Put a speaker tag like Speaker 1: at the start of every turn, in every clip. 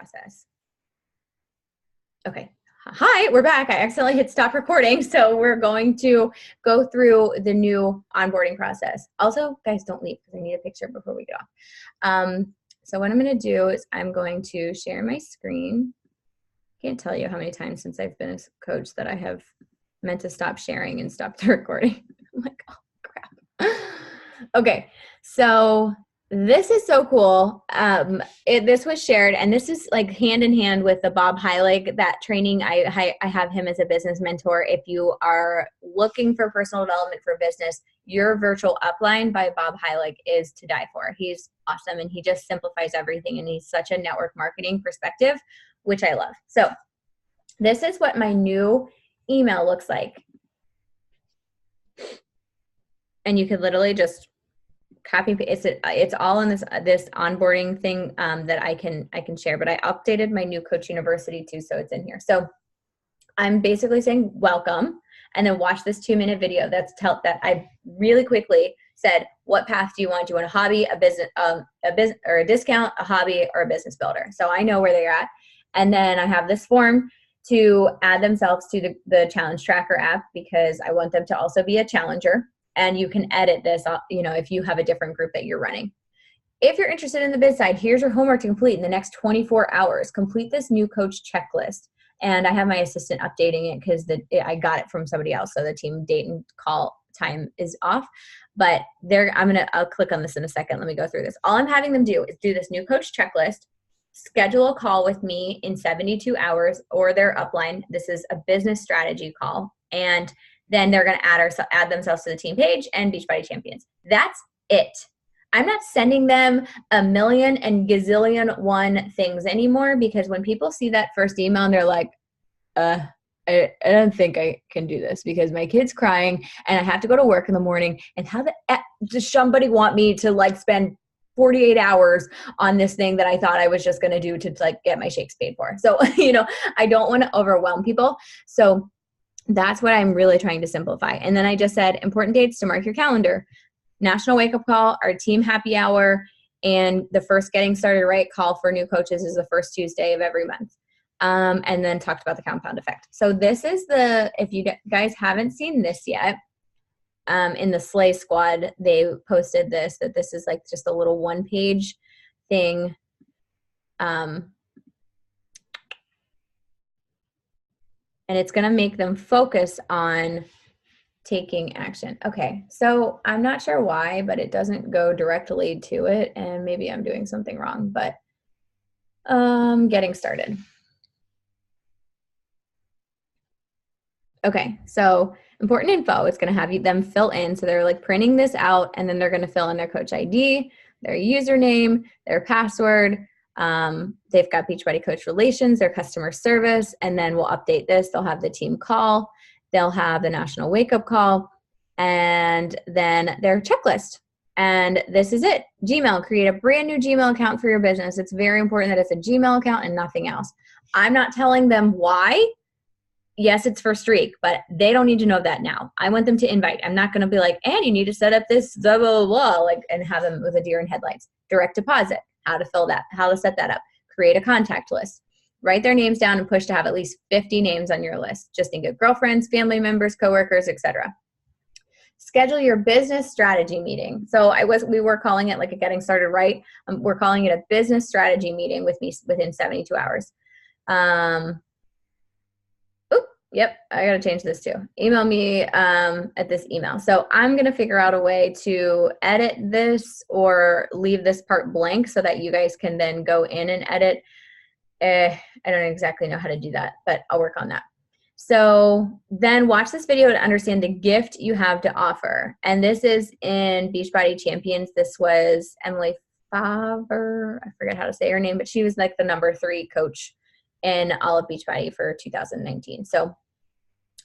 Speaker 1: process. Okay. Hi, we're back. I accidentally hit stop recording. So we're going to go through the new onboarding process. Also, guys, don't leave because I need a picture before we get off. So what I'm going to do is I'm going to share my screen. Can't tell you how many times since I've been a coach that I have meant to stop sharing and stop the recording. I'm like, oh crap. Okay, so this is so cool. This was shared, and this is like hand in hand with the Bob Heilig, that training. I have him as a business mentor. If you are looking for personal development for business, your virtual upline by Bob Heilig is to die for. He's awesome, and he just simplifies everything, and he's such a network marketing perspective, which I love. So this is what my new email looks like. And you could literally just copy and paste it. It's all in this onboarding thing that I can share, but I updated my new Coach University too, so it's in here. So I'm basically saying welcome, and then watch this 2-minute video that I really quickly said, what path do you want? Do you want a hobby, a business, or a discount, a hobby, or a business builder? So I know where they're at. And then I have this form to add themselves to the Challenge Tracker app, because I want them to also be a challenger. And you can edit this, if you have a different group that you're running. If you're interested in the biz side, here's your homework to complete in the next 24 hours. Complete this new coach checklist. And I have my assistant updating it because I got it from somebody else. So the team date and call time is off. But I'll click on this in a second. Let me go through this. All I'm having them do is do this new coach checklist, schedule a call with me in 72 hours or their upline. This is a business strategy call. And then they're going to add themselves to the team page and Beachbody Champions. That's it. I'm not sending them a million and gazillion one things anymore, because when people see that first email and they're like, I don't think I can do this because my kid's crying and I have to go to work in the morning, and how does somebody want me to spend 48 hours on this thing that I thought I was just going to do to get my shakes paid for. So, I don't want to overwhelm people. So that's what I'm really trying to simplify. And then I just said important dates to mark your calendar: National Wake Up Call, our team happy hour, and the first Getting Started Right call for new coaches is the first Tuesday of every month. And then talked about the compound effect. So this is if you guys haven't seen this yet, in the Slay Squad, they posted this is just a little 1-page thing. And it's going to make them focus on taking action. Okay, so I'm not sure why, but it doesn't go directly to it, and maybe I'm doing something wrong, but getting started. Okay, so important info. It's going to have them fill in. So they're printing this out, and then they're going to fill in their coach ID, their username, their password. They've got Beachbody Coach Relations, their customer service, and then we'll update this. They'll have the team call, they'll have the National Wake Up Call, and then their checklist. And this is it. Gmail, create a brand new Gmail account for your business. It's very important that it's a Gmail account and nothing else. I'm not telling them why. Yes, it's for Streak, but they don't need to know that now. I want them to invite. I'm not going to be like, and you need to set up this blah, blah, blah, and have them with a deer in headlights. Direct deposit, how to fill that, how to set that up. Create a contact list. Write their names down and push to have at least 50 names on your list. Just think of girlfriends, family members, coworkers, etc. Schedule your business strategy meeting. So we were calling it a Getting Started Right. We're calling it a business strategy meeting with me within 72 hours. Yep, I got to change this too. Email me at this email. So I'm going to figure out a way to edit this or leave this part blank so that you guys can then go in and edit. I don't exactly know how to do that, but I'll work on that. So then watch this video to understand the gift you have to offer. And this is in Beachbody Champions. This was Emily Favre. I forget how to say her name, but she was the number 3 coach in all of Beachbody for 2019. So,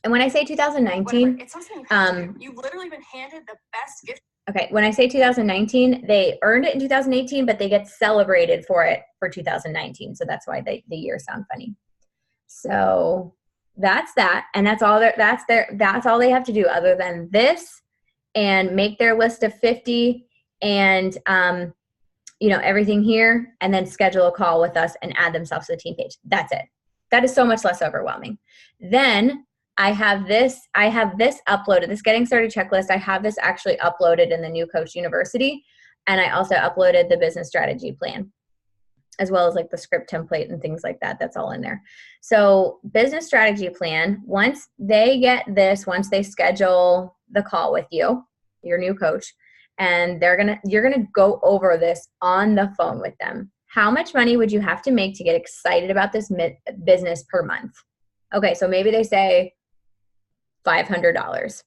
Speaker 1: and when I say 2019,
Speaker 2: it's something you've literally been handed the best gift.
Speaker 1: Okay, when I say 2019, they earned it in 2018, but they get celebrated for it for 2019. So that's why the years sound funny. So that's that, and that's all they have to do other than this, and make their list of 50 and everything here, and then schedule a call with us and add themselves to the team page. That's it. That is so much less overwhelming. Then I have this uploaded, this getting started checklist. I have this actually uploaded in the New Coach University. And I also uploaded the business strategy plan, as well as like the script template and things like that. That's all in there. So business strategy plan, once they get this, once they schedule the call with you, your new coach, and you're going to go over this on the phone with them. How much money would you have to make to get excited about this business per month? Okay. So maybe they say $500.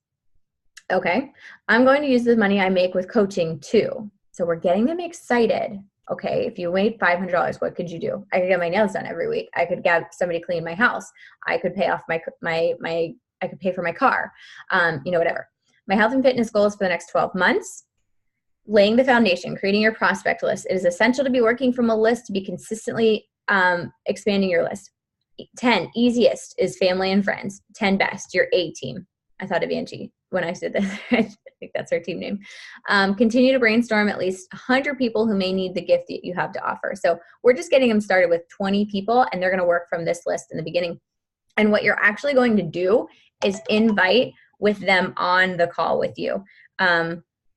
Speaker 1: Okay. I'm going to use the money I make with coaching too. So we're getting them excited. Okay, if you made $500, what could you do? I could get my nails done every week. I could get somebody clean my house. I could pay off I could pay for my car. Whatever. My health and fitness goals for the next 12 months. Laying the foundation, creating your prospect list. It is essential to be working from a list to be consistently expanding your list. 10 easiest is family and friends. 10 best, your A team. I thought of Angie when I said this. I think that's her team name. Continue to brainstorm at least 100 people who may need the gift that you have to offer. So we're just getting them started with 20 people, and they're going to work from this list in the beginning. And what you're actually going to do is invite with them on the call with you,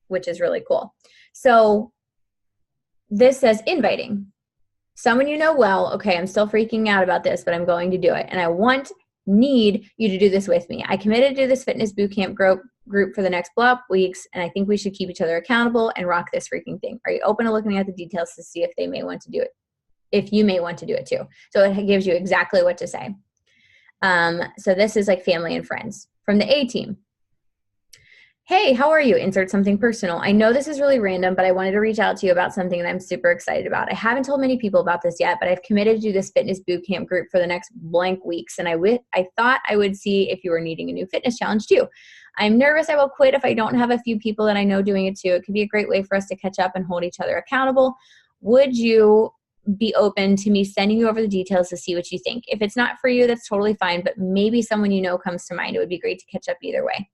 Speaker 1: which is really cool. So this says inviting. Someone you know well, okay, I'm still freaking out about this, but I'm going to do it. And I need you to do this with me. I committed to do this fitness bootcamp group for the next weeks, and I think we should keep each other accountable and rock this freaking thing. Are you open to looking at the details to see if they may want to do it? If you may want to do it too. So it gives you exactly what to say. So this is like family and friends. From the A team. Hey, how are you? Insert something personal. I know this is really random, but I wanted to reach out to you about something that I'm super excited about. I haven't told many people about this yet, but I've committed to do this fitness bootcamp group for the next blank weeks. And I thought I would see if you were needing a new fitness challenge too. I'm nervous I will quit if I don't have a few people that I know doing it too. It could be a great way for us to catch up and hold each other accountable. Would you be open to me sending you over the details to see what you think? If it's not for you, that's totally fine, but maybe someone you know comes to mind. It would be great to catch up either way.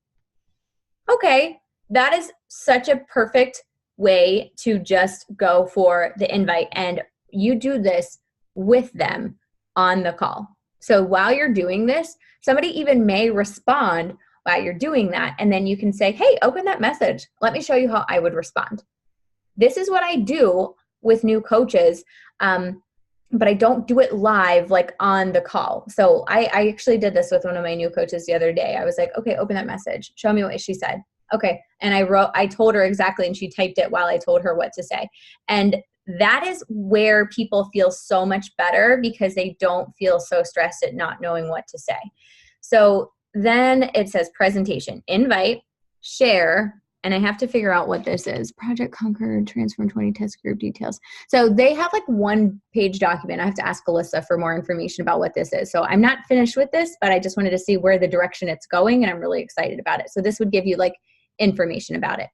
Speaker 1: Okay, that is such a perfect way to just go for the invite, and you do this with them on the call. So while you're doing this, somebody even may respond while you're doing that, and then you can say, hey, open that message. Let me show you how I would respond. This is what I do with new coaches, but I don't do it live like on the call. So I actually did this with one of my new coaches the other day. I was like, okay, open that message. Show me what she said. Okay. And I told her exactly, and she typed it while I told her what to say. And that is where people feel so much better because they don't feel so stressed at not knowing what to say. So then it says presentation, invite, share, and I have to figure out what this is. Project Concord, Transform 20 test group details. So they have like 1-page document. I have to ask Alyssa for more information about what this is. So I'm not finished with this, but I just wanted to see where the direction it's going, and I'm really excited about it. So this would give you like information about it.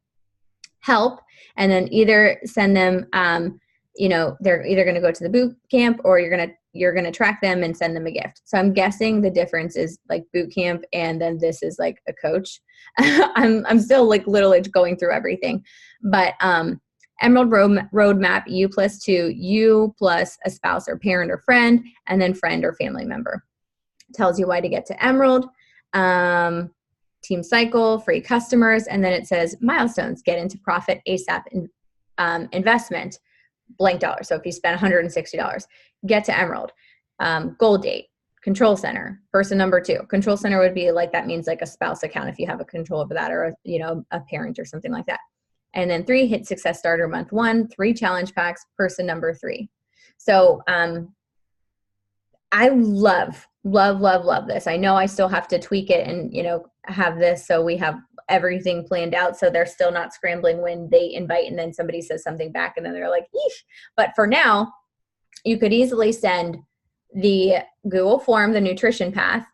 Speaker 1: Help, and then either send them, they're either going to go to the boot camp, or you're going to track them and send them a gift. So I'm guessing the difference is like boot camp, and then this is like a coach. I'm still like literally going through everything, but Emerald Roadmap, U+2, you plus a spouse or parent or friend, and then friend or family member. Tells you why to get to Emerald. Team cycle, free customers, and then it says milestones, get into profit ASAP, investment, blank dollar. So if you spend $160, get to Emerald. Goal date, control center, person number 2. Control center would be like, that means like a spouse account if you have a control over that, or a parent or something like that. And then 3, hit success starter month 1, 3 challenge packs, person number 3. So I love this. I know I still have to tweak it and, have this so we have everything planned out so they're still not scrambling when they invite and then somebody says something back and then they're like, eesh. But for now, you could easily send the Google form, the nutrition path,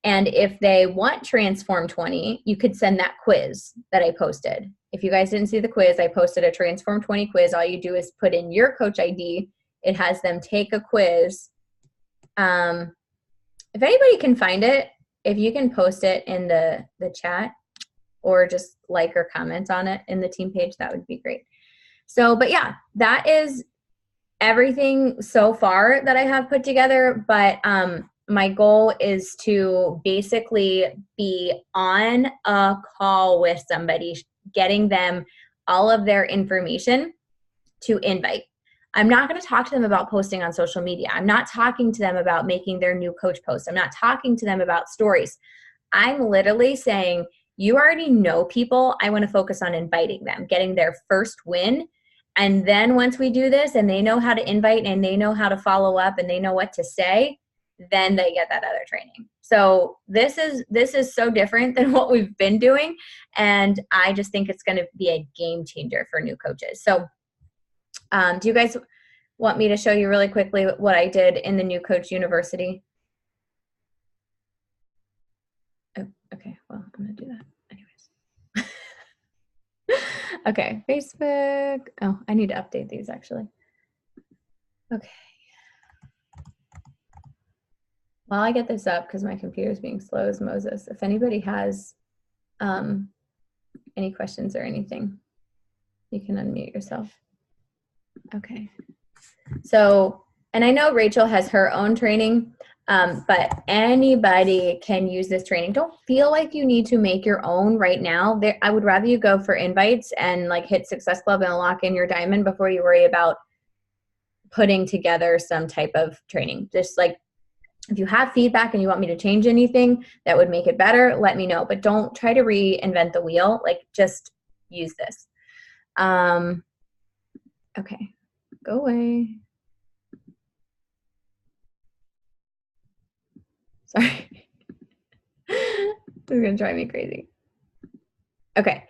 Speaker 1: and if they want Transform 20, you could send that quiz that I posted. If you guys didn't see the quiz, I posted a Transform 20 quiz. All you do is put in your coach ID. It has them take a quiz. If anybody can find it, if you can post it in the chat or just like or comment on it in the team page, that would be great. So, but yeah, that is everything so far that I have put together. But my goal is to basically be on a call with somebody, getting them all of their information to invite. I'm not going to talk to them about posting on social media. I'm not talking to them about making their new coach post. I'm not talking to them about stories. I'm literally saying, you already know people. I want to focus on inviting them, getting their first win. And then once we do this and they know how to invite and they know how to follow up and they know what to say, then they get that other training. So this is so different than what we've been doing. And I just think it's going to be a game changer for new coaches. So do you guys want me to show you really quickly what I did in the New Coach University? Oh, okay, well, I'm going to do that anyways. Okay, Facebook. Oh, I need to update these actually. Okay. While I get this up, because my computer is being slow as Moses, if anybody has any questions or anything, you can unmute yourself. Okay. So, and I know Rachel has her own training, but anybody can use this training. Don't feel like you need to make your own right now. I would rather you go for invites and like hit Success Club and lock in your diamond before you worry about putting together some type of training. Just like, if you have feedback and you want me to change anything that would make it better, let me know. But don't try to reinvent the wheel. Like, just use this. Okay, go away. Sorry. This is gonna drive me crazy. Okay.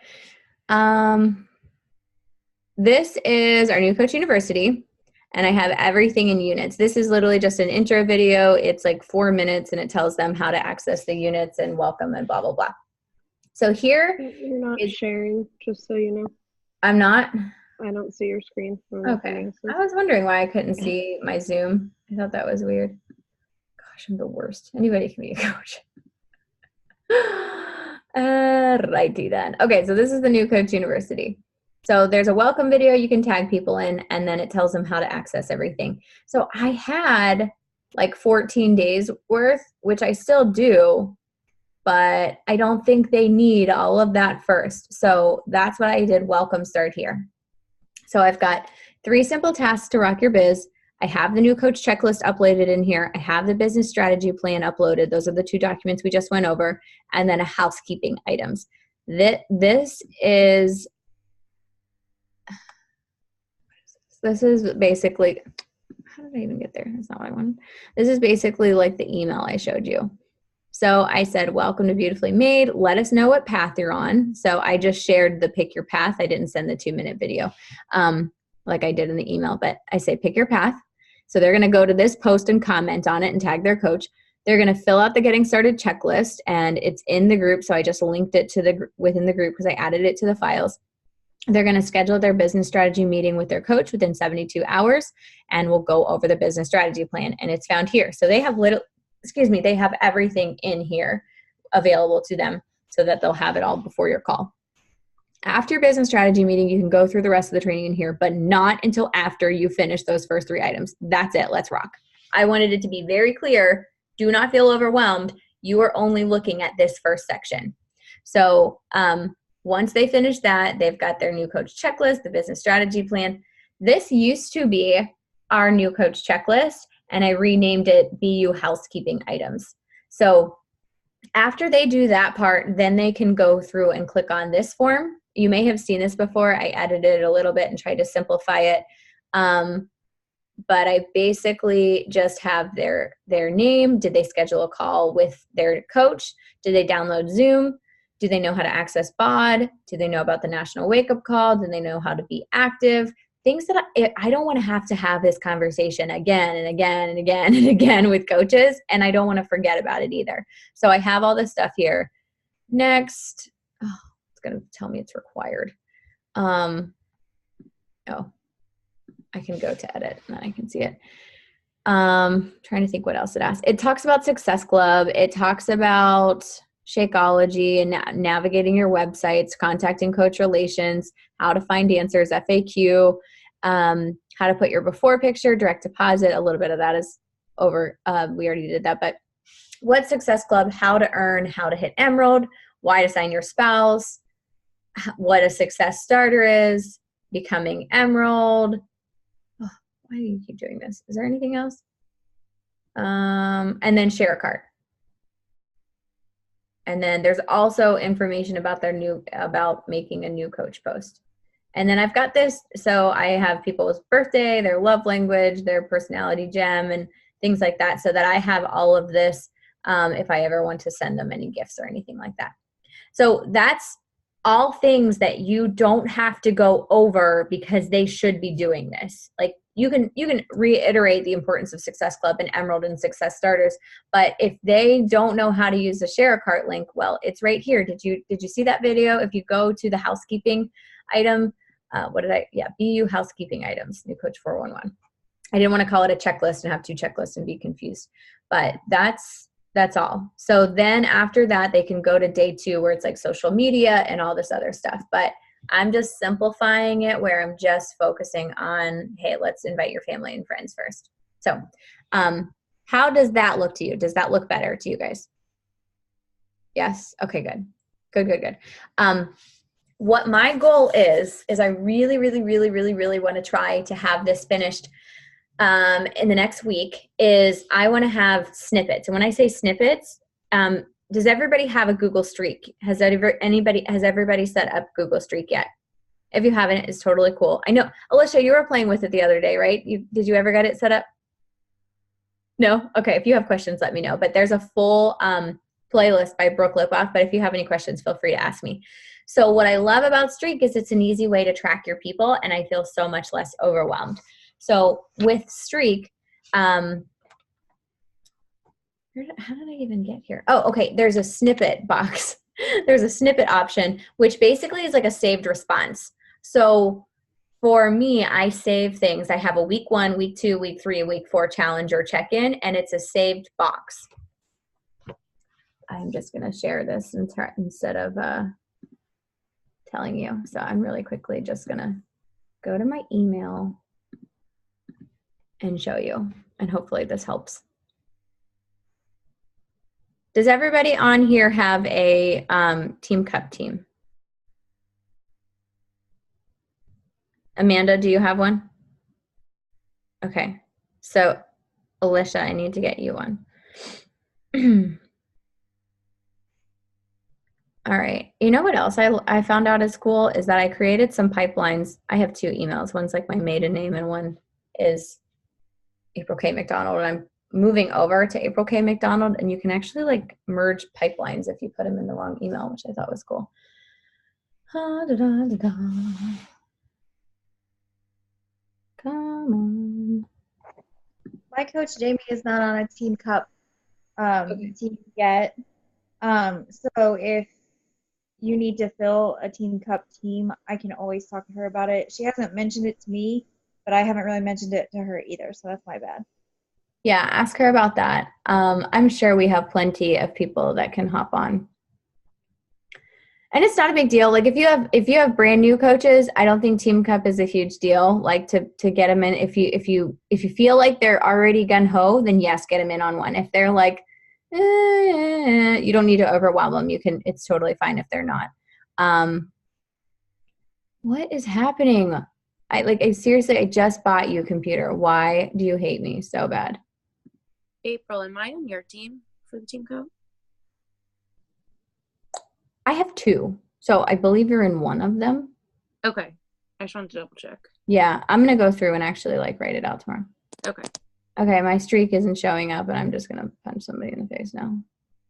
Speaker 1: This is our New Coach University, and I have everything in units. This is literally just an intro video. It's like 4 minutes, and it tells them how to access the units and welcome and blah, blah, blah. So here.
Speaker 3: You're not sharing, just so you know.
Speaker 1: I'm not?
Speaker 3: I don't see your screen.
Speaker 1: Okay. I was wondering why I couldn't see my Zoom. I thought that was weird. Gosh, I'm the worst. Anybody can be a coach. Righty then. Okay, so this is the New Coach University. So there's a welcome video you can tag people in, and then it tells them how to access everything. So I had like 14 days worth, which I still do, but I don't think they need all of that first. So that's what I did. Welcome, start here. So I've got 3 simple tasks to rock your biz. I have the New Coach checklist uploaded in here. I have the business strategy plan uploaded. Those are the 2 documents we just went over. And then a housekeeping items. This is basically, how did I even get there? That's not what I wanted. This is basically like the email I showed you. So I said, welcome to Beautifully Made. Let us know what path you're on. So I just shared the pick your path. I didn't send the 2-minute video like I did in the email, but I say pick your path. So they're going to go to this post and comment on it and tag their coach. They're going to fill out the getting started checklist, and it's in the group. So I just linked it to within the group because I added it to the files. They're going to schedule their business strategy meeting with their coach within 72 hours, and we'll go over the business strategy plan. And it's found here. So they have they have everything in here available to them so that they'll have it all before your call. After your business strategy meeting, you can go through the rest of the training in here, but not until after you finish those first 3 items. That's it. Let's rock. I wanted it to be very clear. Do not feel overwhelmed. You are only looking at this first section. So once they finish that, they've got their New Coach checklist, the business strategy plan. This used to be our New Coach checklist, and I renamed it BU housekeeping items. So after they do that part, then they can go through and click on this form. You may have seen this before. I edited it a little bit and tried to simplify it. But I basically just have their name. Did they schedule a call with their coach? Did they download Zoom? Do they know how to access BOD? Do they know about the National Wake Up Call? Do they know how to be active? Things that I don't want to have this conversation again and again and again and again with coaches, and I don't want to forget about it either. So I have all this stuff here. Next, it's going to tell me it's required. I can go to edit and then I can see it. Trying to think what else it asks. It talks about Success Club. It talks about Shakeology and navigating your websites, contacting coach relations, how to find answers, FAQ, how to put your before picture, direct deposit. A little bit of that is over. We already did that, but what Success Club, how to earn, how to hit Emerald, why to sign your spouse, what a success starter is, becoming Emerald. Oh, why do you keep doing this? Is there anything else? And then share a cart. And then there's also information about about making a new coach post. And then I've got this, so I have people's birthday, their love language, their personality gem, and things like that, so that I have all of this if I ever want to send them any gifts or anything like that. So that's all things that you don't have to go over because they should be doing this. Like you can reiterate the importance of Success Club and Emerald and Success Starters, but if they don't know how to use the share a cart link, well, it's right here. Did you see that video? If you go to the housekeeping item, BU housekeeping items, New Coach 411. I didn't want to call it a checklist and have two checklists and be confused, but that's all. So then after that, they can go to day 2 where it's like social media and all this other stuff. But I'm just simplifying it where I'm just focusing on, hey, let's invite your family and friends first. So how does that look to you? Does that look better to you guys? Yes? Okay, good. Good. What my goal is I really, really, really, really, really want to try to have this finished in the next week. Is I want to have snippets. And when I say snippets, does everybody have a Google Streak? Has everybody set up Google Streak yet? If you haven't, it's totally cool. I know, Alicia, you were playing with it the other day, right? Did you ever get it set up? No? Okay, if you have questions, let me know. But there's a full playlist by Brooke Lipoff, but if you have any questions, feel free to ask me. So what I love about Streak is it's an easy way to track your people, and I feel so much less overwhelmed. So with Streak, how did I even get here? Oh, okay, there's a snippet box. There's a snippet option, which basically is like a saved response. So for me, I save things. I have a week 1, week 2, week 3, week 4 challenge or check-in, and it's a saved box. I'm just going to share this instead of telling you. So I'm really quickly just going to go to my email and show you, and hopefully this helps. Does everybody on here have a Team Cup team? Amanda, do you have one? Okay, so Alicia, I need to get you one. All right, you know what else I found out is cool is that I created some pipelines. I have 2 emails. One's like my maiden name and one is April K. McDonald, and I'm moving over to April K. McDonald, and you can actually like merge pipelines if you put them in the wrong email, which I thought was cool. Come on.
Speaker 4: My coach Jamie is not on a Team Cup team yet. So if you need to fill a Team Cup team, I can always talk to her about it. She hasn't mentioned it to me, but I haven't really mentioned it to her either, so that's my bad.
Speaker 1: Yeah, ask her about that. I'm sure we have plenty of people that can hop on. And it's not a big deal. Like if you have brand new coaches, I don't think Team Cup is a huge deal. Like to get them in. If you feel like they're already gun ho, then yes, get them in on one. If they're like, you don't need to overwhelm them. It's totally fine if they're not. What is happening? Seriously, I just bought you a computer. Why do you hate me so bad?
Speaker 5: April, am I on your team for the Team Cup?
Speaker 1: I have 2. So I believe you're in one of them.
Speaker 5: Okay. I just wanted to double check.
Speaker 1: Yeah, I'm going to go through and actually write it out tomorrow.
Speaker 5: Okay.
Speaker 1: Okay, my streak isn't showing up, and I'm just going to punch somebody in the face now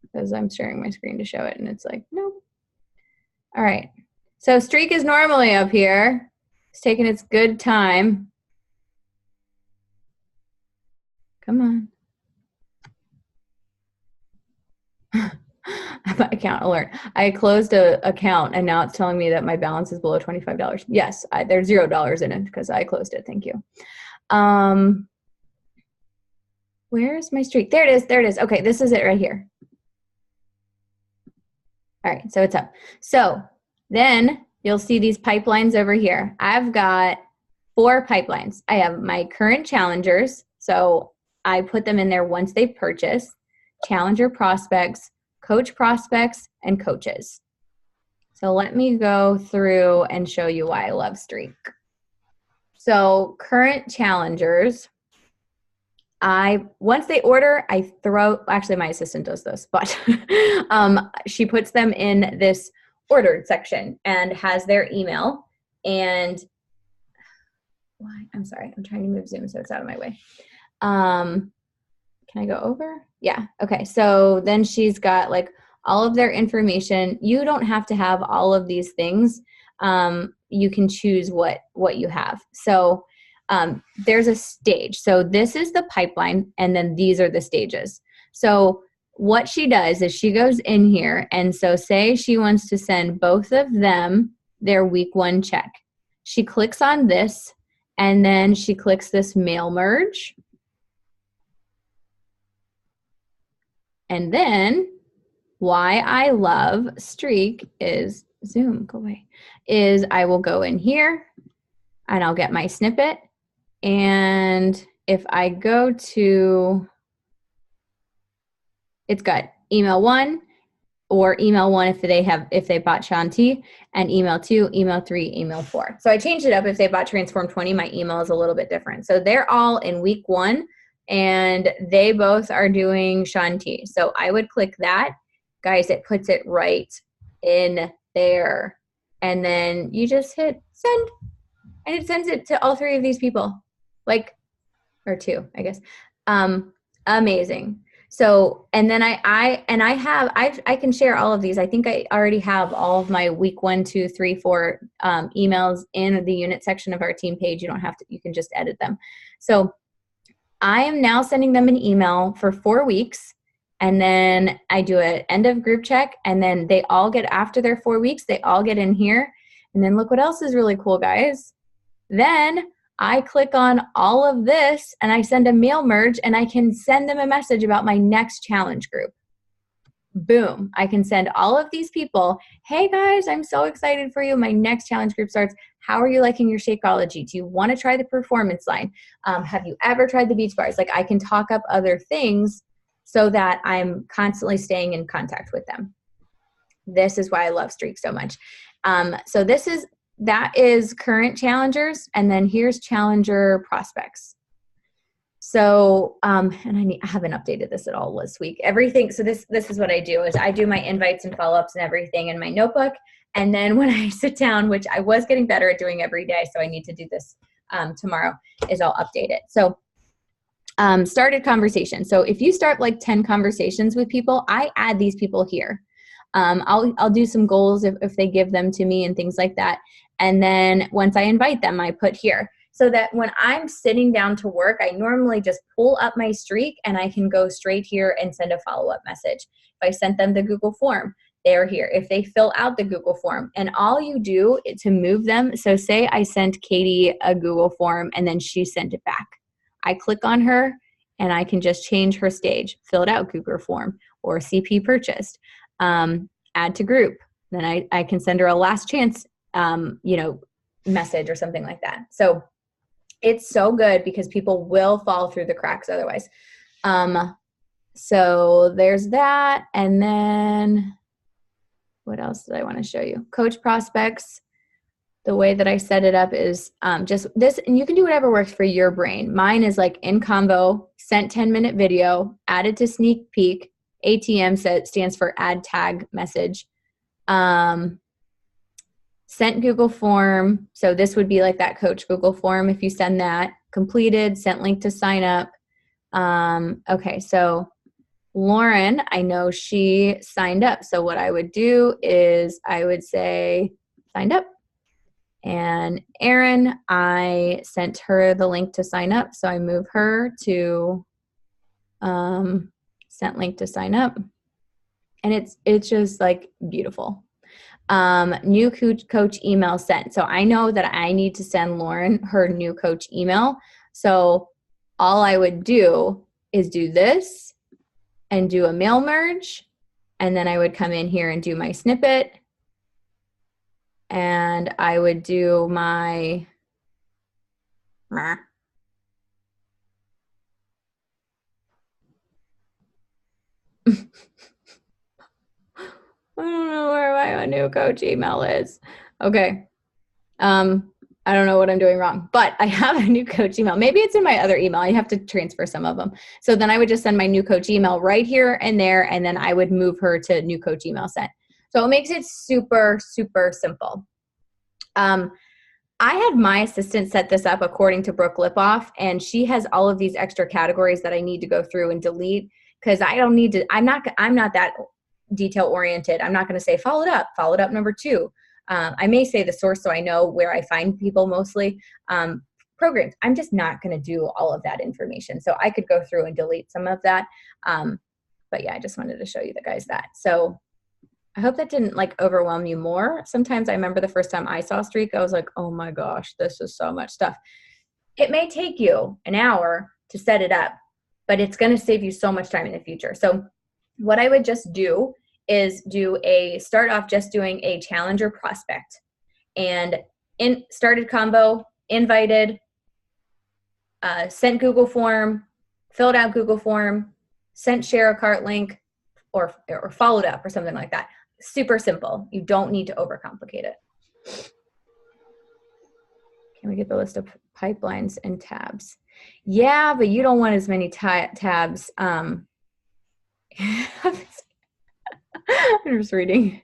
Speaker 1: because I'm sharing my screen to show it, and it's like, nope. All right. So streak is normally up here. It's taking its good time. Come on. My account alert. I closed an account, and now it's telling me that my balance is below $25. Yes, there's $0 in it because I closed it. Thank you. Where's my streak? There it is. Okay, this is it right here. All right, so it's up. So then you'll see these pipelines over here. I've got 4 pipelines. I have my current challengers. So I put them in there once they purchase, challenger prospects, coach prospects, and coaches. So let me go through and show you why I love Streak. So current challengers, once they order, actually my assistant does this, but she puts them in this ordered section and has their email. And I'm sorry, I'm trying to move Zoom so it's out of my way. Can I go over? Yeah, okay. So then she's got like all of their information. You don't have to have all of these things. You can choose what you have. So there's a stage. So this is the pipeline, and then these are the stages. So what she does is she goes in here, and so say she wants to send both of them their week 1 check. She clicks on this, and then she clicks this mail merge. And then why I love Streak is, Zoom, go away, is I will go in here and I'll get my snippet. And if I go to, it's got email 1 or email 1 if they bought Shanti, and email 2, email 3, email 4. So I changed it up. If they bought Transform 20, my email is a little bit different. So they're all in week 1 and they both are doing Shanti. So I would click that. Guys, it puts it right in there. And then you just hit send and it sends it to all 3 of these people. Or 2, I guess. Amazing. So, and then I can share all of these. I think I already have all of my week 1, 2, 3, 4 emails in the unit section of our team page. You don't have to, you can just edit them. So I am now sending them an email for 4 weeks. And then I do an end of group check, and then they all get, after their 4 weeks, they all get in here. And then look what else is really cool, guys. Then I click on all of this and I send a mail merge, and I can send them a message about my next challenge group. Boom. I can send all of these people, hey guys, I'm so excited for you. My next challenge group starts. How are you liking your Shakeology? Do you want to try the performance line? Have you ever tried the beach bars? Like, I can talk up other things so that I'm constantly staying in contact with them. This is why I love Streak so much. So that is current challengers, and then here's challenger prospects. So, and I haven't updated this at all this week. Everything, so this is what I do, is I do my invites and follow-ups and everything in my notebook, and then when I sit down, which I was getting better at doing every day, so I need to do this tomorrow, is I'll update it. So, started conversation. So if you start like 10 conversations with people, I add these people here. I'll do some goals if they give them to me and things like that. And then once I invite them, I put here. So that when I'm sitting down to work, I normally just pull up my Streak and I can go straight here and send a follow-up message. If I sent them the Google form, they're here. If they fill out the Google form, and all you do to move them, so say I sent Katie a Google form and then she sent it back. I click on her and I can just change her stage, filled out Google form or CP purchased, add to group. Then I can send her a last chance, message or something like that. So it's so good because people will fall through the cracks otherwise. So there's that. And then what else did I want to show you? Coach prospects. The way that I set it up is just this, and you can do whatever works for your brain. Mine is like in convo, sent 10-minute video, added to sneak peek. ATM stands for add tag message. Sent Google form. So this would be like that coach Google form if you send that. Completed, sent link to sign up. Okay, so Lauren, I know she signed up. So what I would do is I would say signed up. And Erin, I sent her the link to sign up. So I move her to sent link to sign up. And it's just like beautiful. New coach email sent. So I know that I need to send Lauren her new coach email. So all I would do is do this and do a mail merge And then I would come in here and do my snippet. And I would do my I don't know where my new coach email is. Okay. I don't know what I'm doing wrong, but I have a new coach email. Maybe it's in my other email. I have to transfer some of them. So then I would just send my new coach email right here and there, and then I would move her to new coach email sent. So it makes it super, super simple. I had my assistant set this up according to Brooke Lipoff, and she has all of these extra categories that I need to go through and delete because I don't need to, I'm not that detail oriented. I'm not going to say followed up number 2. I may say the source so I know where I find people mostly. Programs, I'm just not going to do all of that information. So I could go through and delete some of that. But yeah, I just wanted to show you guys that. So I hope that didn't like overwhelm you more. Sometimes I remember the first time I saw Streak, I was like, oh my gosh, this is so much stuff. It may take you an hour to set it up, but it's going to save you so much time in the future. So what I would just do is start off just doing a challenger prospect and started combo, invited, sent Google form, filled out Google form, sent share a cart link, or followed up or something like that. Super simple. You don't need to overcomplicate it. Can we get the list of pipelines and tabs? Yeah, but you don't want as many tabs. I'm just reading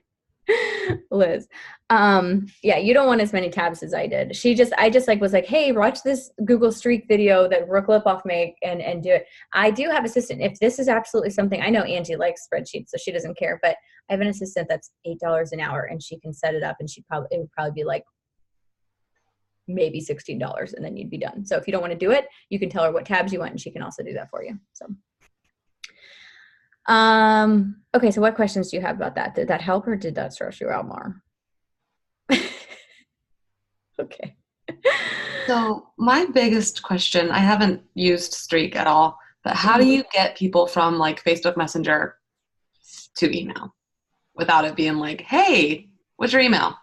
Speaker 1: Liz. Yeah, you don't want as many tabs as I did. I just like was like, hey, watch this Google Streak video that Brooke Lipoff make and do it. I do have an assistant. If this is absolutely something, I know Angie likes spreadsheets, so she doesn't care, but I have an assistant that's $8 an hour and she can set it up and it would probably be like maybe $16 and then you'd be done. So if you don't want to do it, you can tell her what tabs you want and she can also do that for you. So okay, so what questions do you have about that? Did that help or did that stress you out more? Okay.
Speaker 6: So my biggest question, I haven't used Streak at all, but how do you get people from like Facebook Messenger to email without it being like, hey, what's your email?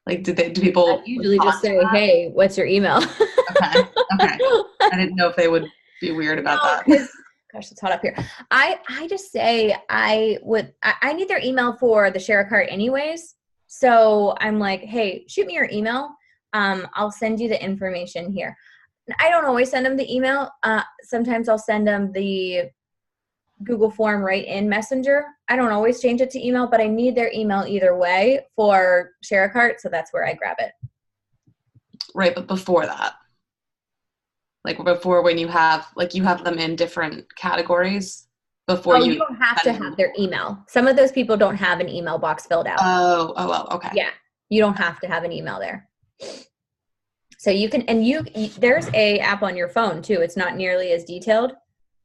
Speaker 6: Like, do people
Speaker 1: I usually just say, hey, what's your email?
Speaker 6: Okay. I didn't know if they would be weird about that.
Speaker 1: Gosh, it's hot up here. I just say I need their email for the share a cart anyways. So I'm like, hey, shoot me your email. I'll send you the information here. I don't always send them the email. Sometimes I'll send them the Google form right in Messenger. I don't always change it to email, but I need their email either way for share a cart. So that's where I grab it.
Speaker 6: Right. But before that, like before when you have them in different categories before
Speaker 1: you don't have to have their email. Some of those people don't have an email box filled out.
Speaker 6: Oh, okay.
Speaker 1: Yeah. You don't have to have an email there. So you can, and there's a app on your phone too. It's not nearly as detailed,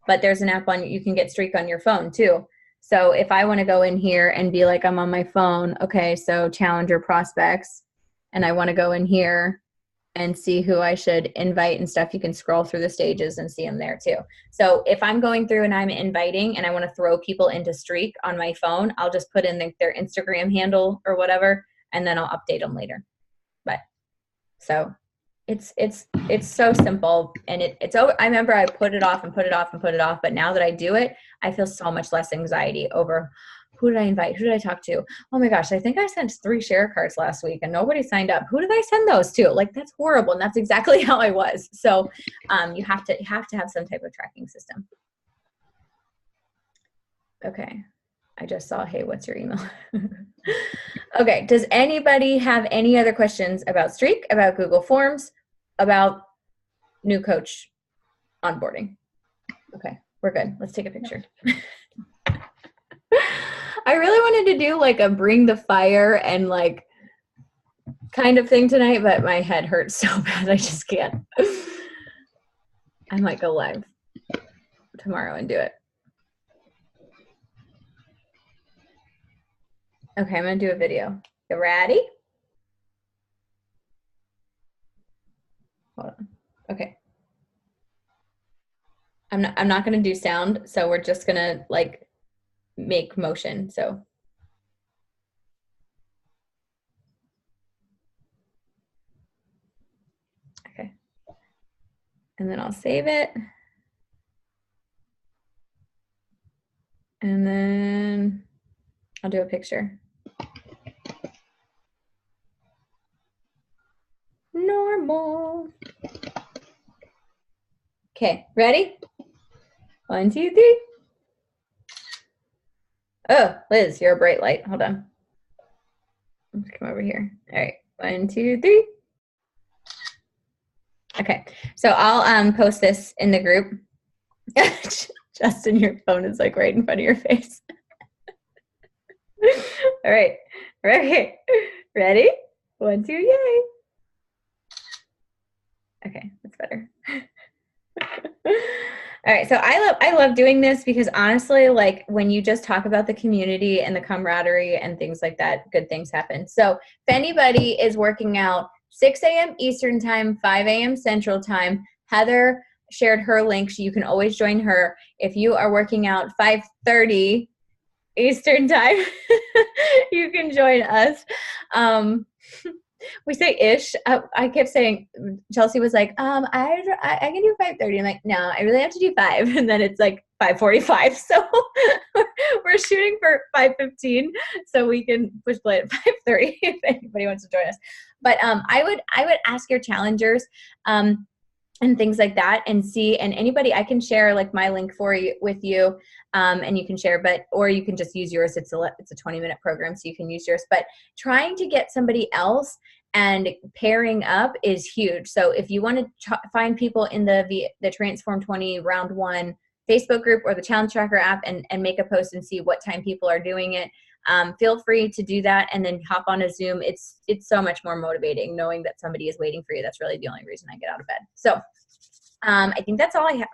Speaker 1: but there's an app you can get Streak on your phone too. So if I want to go in here and be like, I'm on my phone. Okay. So challenger prospects, and I want to go in here and see who I should invite and stuff. You can scroll through the stages and see them there too. So if I'm going through and I'm inviting and I want to throw people into Streak on my phone, I'll just put in their Instagram handle or whatever, and then I'll update them later. But so it's so simple, and it's over. I remember I put it off, but now that I do it, I feel so much less anxiety over who did I invite? Who did I talk to? Oh my gosh, I think I sent 3 share cards last week and nobody signed up. Who did I send those to? Like, that's horrible. And that's exactly how I was. So you have to have some type of tracking system. Okay. I just saw, hey, what's your email? Okay. Does anybody have any other questions about Streak, about Google Forms, about new coach onboarding? Okay, we're good. Let's take a picture. I really wanted to do like a bring the fire and like kind of thing tonight, but my head hurts so bad I just can't. I might go live tomorrow and do it. Okay, I'm gonna do a video. You ready? Hold on. Okay. I'm not gonna do sound, so we're just gonna like make motion. So. Okay. And then I'll save it. And then I'll do a picture. Normal. Okay, ready? 1, 2, 3. Oh, Liz, you're a bright light. Hold on. Let's come over here. All right, 1, 2, 3. Okay, so I'll post this in the group. Justin, your phone is like right in front of your face. All right, right. Ready? 1, 2, yay. Okay, that's better. All right, so I love doing this because honestly, like when you just talk about the community and the camaraderie and things like that, good things happen. So if anybody is working out 6 a.m. Eastern time, 5 a.m. Central time, Heather shared her link. You can always join her. If you are working out 5:30 Eastern time, you can join us. We say ish. I kept saying, Chelsea was like, I can do 5:30. I'm like, no, I really have to do 5. And then it's like 5:45. So we're shooting for 5:15 so we can push play at 5:30 if anybody wants to join us. But I would ask your challengers and things like that and see, and anybody, I can share like my link for you with you and you can share, or you can just use yours. It's a 20-minute program, so you can use yours. But trying to get somebody else and pairing up is huge. So if you want to find people in the Transform 20 Round 1 Facebook group or the Challenge Tracker app and make a post and see what time people are doing it, feel free to do that and then hop on a Zoom. It's so much more motivating knowing that somebody is waiting for you. That's really the only reason I get out of bed. So I think that's all I have